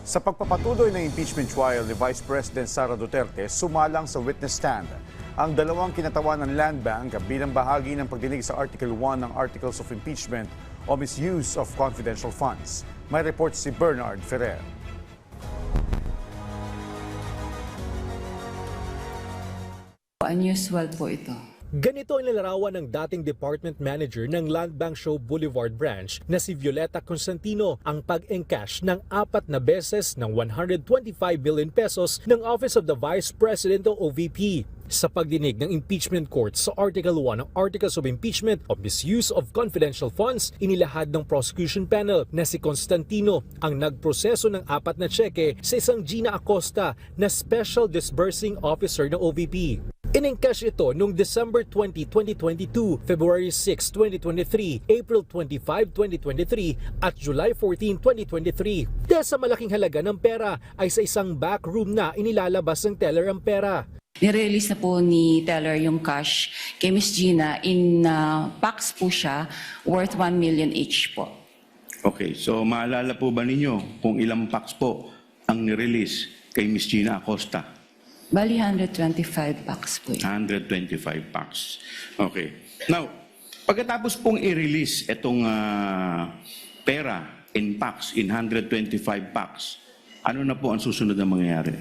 Sa pagpapatuloy ng impeachment trial ni Vice President Sara Duterte, sumalang sa witness stand ang dalawang kinatawan ng Land Bank bilang bahagi ng pagdinig sa Article 1 ng Articles of Impeachment o misuse of confidential funds. May report si Bernard Ferrer. Unusual po ito. Ganito ang nilalarawan ng dating department manager ng Land Bank Show Boulevard Branch na si Violeta Constantino ang pag-encash ng 4 na beses ng 125 billion pesos ng Office of the Vice President o OVP sa pagdinig ng impeachment court sa Article 1 ng Articles of Impeachment of Misuse of Confidential Funds. Inilahad ng prosecution panel na si Constantino ang nagproseso ng 4 na tseke sa isang Gina Acosta na Special Disbursing Officer ng OVP. In-encash ito noong December 20, 2022, February 6, 2023, April 25, 2023 at July 14, 2023. Dahil sa malaking halaga ng pera ay sa isang backroom na inilalabas ng teller ang pera. Nirelease na po ni teller yung cash kay Miss Gina in packs po siya worth 1 million each po. Okay, so maalala po ba ninyo kung ilang packs po ang nirelease kay Miss Gina Acosta? Bali 125 packs po yun. 125 packs. Okay. Now, pagkatapos pong i-release itong pera in packs, in 125 packs, ano na po ang susunod na mangyayari?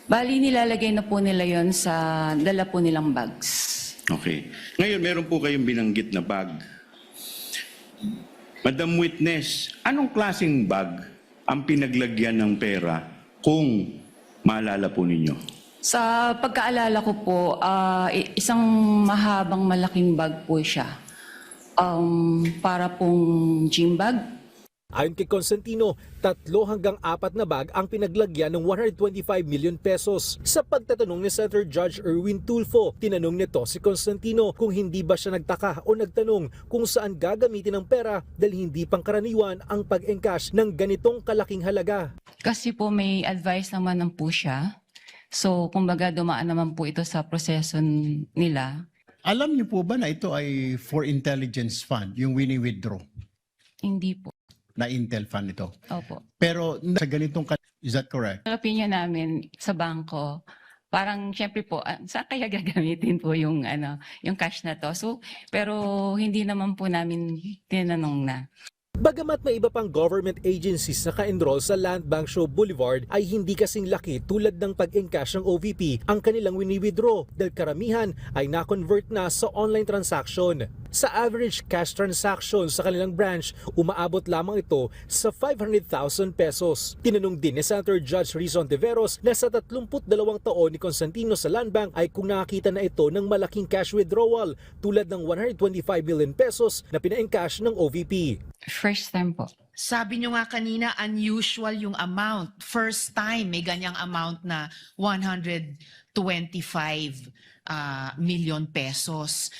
Bali nilalagay na po nila yon sa dala po nilang bags. Okay. Ngayon, meron po kayong binanggit na bag. Madam Witness, anong klaseng bag ang pinaglagyan ng pera kung maalala po ninyo? Sa pagkaalala ko po, isang mahabang malaking bag po siya. Para pong gym bag. Ayon kay Constantino, 3 hanggang 4 na bag ang pinaglagyan ng 125 million pesos. Sa pagtatanong ni Senator Judge Erwin Tulfo, tinanong nito si Constantino kung hindi ba siya nagtaka o nagtanong kung saan gagamitin ang pera dahil hindi pangkaraniwan ang pag-encash ng ganitong kalaking halaga. Kasi po may advice naman ng po siya. So, kumbaga dumaan naman po ito sa proseso nila. Alam niyo po ba na ito ay for intelligence fund, yung wini-withdraw Hindi po. na Intel fund ito? Opo. Pero sa ganitong, is that correct? Ang opinion namin sa bangko, parang syempre po, saan kaya gagamitin po yung, yung cash na to? So, pero hindi naman po namin tinanong na. Bagamat may iba pang government agencies na ka-enroll sa Land Bank Show Boulevard ay hindi kasing laki tulad ng pag-encash ng OVP ang kanilang wini-withdraw dahil karamihan ay na-convert na sa online transaction. Sa average cash transaction sa kanilang branch, umaabot lamang ito sa 500,000 pesos. Tinanong din ni Senator Judge Rizon Tiveros na sa 32 taon ni Constantino sa Land Bank ay kung nakakita na ito ng malaking cash withdrawal tulad ng 125 million pesos na pina-encash ng OVP. First time po. Sabi nyo nga kanina, unusual yung amount. First time may ganyang amount na 125 million pesos.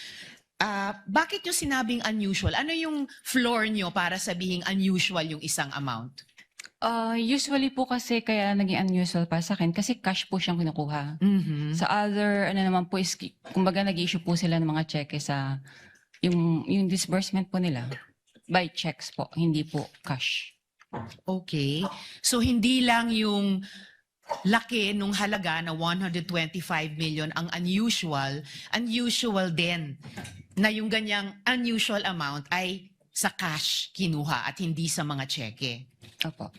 Bakit nyo sinabing unusual? Ano yung floor nyo para sabihin unusual yung isang amount? Usually po kasi kaya naging unusual para sa akin kasi cash po siyang kinukuha. Sa other, naman po is, kumbaga nag-issue po sila ng mga cheque sa yung disbursement po nila. By checks po, hindi po cash. Okay. So hindi lang yung laki nung halaga na 125 million ang unusual. Unusual din na yung ganyang unusual amount ay sa cash kinuha at hindi sa mga cheque. Opo.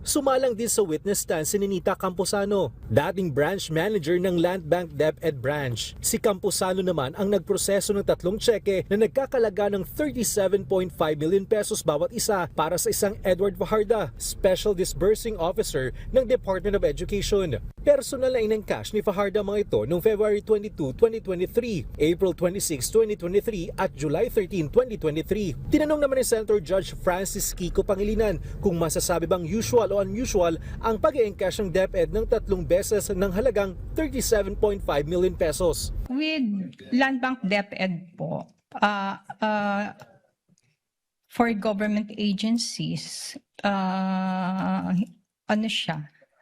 Sumalang din sa witness stand si Ninita Camposano, dating branch manager ng Land Bank DepEd Branch. Si Camposano naman ang nagproseso ng 3 tseke na nagkakalaga ng 37.5 million pesos bawat isa para sa isang Edward Fajarda, Special Disbursing Officer ng Department of Education. Personal na in-encash ni Fajarda mga ito noong February 22, 2023, April 26, 2023 at July 13, 2023. Tinanong naman ni Senator Judge Francis Kiko Pangilinan kung masasabi bang usual o unusual ang pag-e-encash ng DepEd ng 3 beses ng halagang 37.5 million pesos. With Land Bank DepEd po, for government agencies,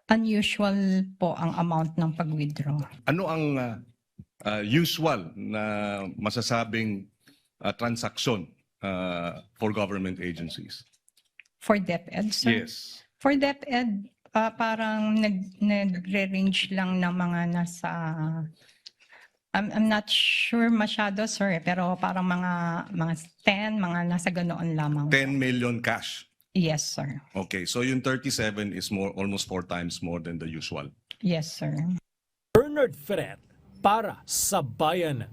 unusual po ang amount ng pag-withdraw. Ano ang usual na masasabing transaksyon for government agencies? For DepEd, sir? Yes. For DepEd, Parang nagre-range lang ng mga nasa, I'm not sure masyado, sir, pero parang mga 10, mga nasa ganoon lamang. 10 million cash. Yes, sir. Okay, so yung 37 is almost 4 times more than the usual. Yes, sir. Bernard Ferret para sa Bayan.